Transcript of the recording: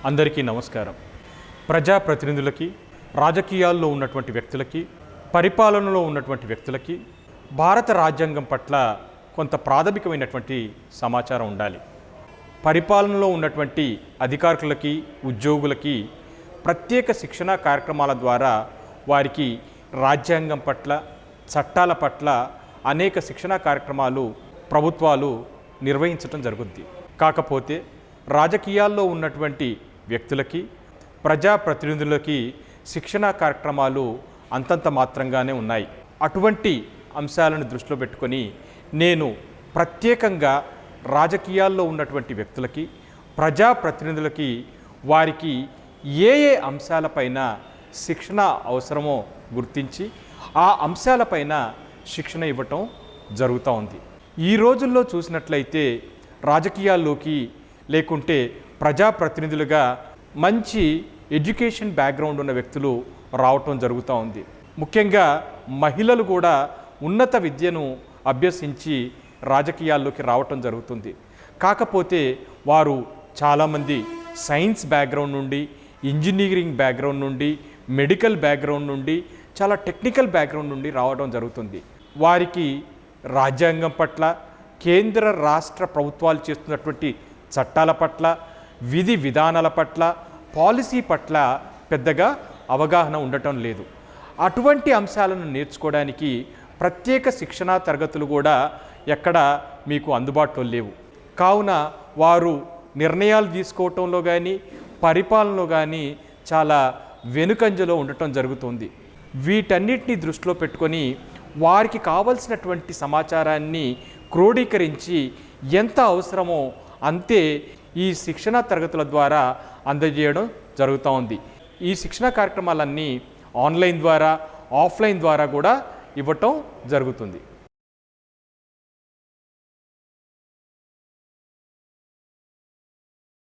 అందరికీ నమస్కారం. ప్రజాప్రతినిధులకి, రాజకీయాల్లో ఉన్నటువంటి వ్యక్తులకి, పరిపాలనలో ఉన్నటువంటి వ్యక్తులకి భారత రాజ్యాంగం పట్ల కొంత ప్రాథమికమైనటువంటి సమాచారం ఉండాలి. పరిపాలనలో ఉన్నటువంటి అధికారులకి, ఉద్యోగులకి ప్రత్యేక శిక్షణా కార్యక్రమాల ద్వారా వారికి రాజ్యాంగం పట్ల, చట్టాల పట్ల అనేక శిక్షణా కార్యక్రమాలు ప్రభుత్వాలు నిర్వహించడం జరుగుద్ది. కాకపోతే రాజకీయాల్లో ఉన్నటువంటి వ్యక్తులకి, ప్రజాప్రతినిధులకి శిక్షణా కార్యక్రమాలు అంతంత మాత్రంగానే ఉన్నాయి. అటువంటి అంశాలను దృష్టిలో పెట్టుకొని నేను ప్రత్యేకంగా రాజకీయాల్లో ఉన్నటువంటి వ్యక్తులకి, ప్రజాప్రతినిధులకి వారికి ఏ అంశాలపైన శిక్షణ అవసరమో గుర్తించి ఆ అంశాలపైన శిక్షణ ఇవ్వటం జరుగుతూ ఉంది. ఈ రోజుల్లో చూసినట్లయితే రాజకీయాల్లోకి లేకుంటే ప్రజాప్రతినిధులుగా మంచి ఎడ్యుకేషన్ బ్యాక్గ్రౌండ్ ఉన్న వ్యక్తులు రావటం జరుగుతూ ఉంది. ముఖ్యంగా మహిళలు కూడా ఉన్నత విద్యను అభ్యసించి రాజకీయాల్లోకి రావటం జరుగుతుంది. కాకపోతే వారు చాలామంది సైన్స్ బ్యాక్గ్రౌండ్ నుండి, ఇంజనీరింగ్ బ్యాక్గ్రౌండ్ నుండి, మెడికల్ బ్యాక్గ్రౌండ్ నుండి, చాలా టెక్నికల్ బ్యాక్గ్రౌండ్ నుండి రావడం జరుగుతుంది. వారికి రాజ్యాంగం పట్ల, కేంద్ర రాష్ట్ర ప్రభుత్వాలు చేస్తున్నటువంటి చట్టాల పట్ల, విధి విధానాల పట్ల, పాలసీ పట్ల పెద్దగా అవగాహన ఉండటం లేదు. అటువంటి అంశాలను నేర్చుకోవడానికి ప్రత్యేక శిక్షణా తరగతులు కూడా ఎక్కడ మీకు అందుబాటులో లేవు. కావున వారు నిర్ణయాలు తీసుకోవటంలో కానీ, పరిపాలనలో కానీ చాలా వెనుకంజలో ఉండటం జరుగుతుంది. వీటన్నిటిని దృష్టిలో పెట్టుకొని వారికి కావలసినటువంటి సమాచారాన్ని క్రోడీకరించి ఎంత అవసరమో అంతే ఈ శిక్షణా తరగతుల ద్వారా అందజేయడం జరుగుతూ ఉంది. ఈ శిక్షణా కార్యక్రమాలన్నీ ఆన్లైన్ ద్వారా, ఆఫ్లైన్ ద్వారా కూడా ఇవ్వటం జరుగుతుంది.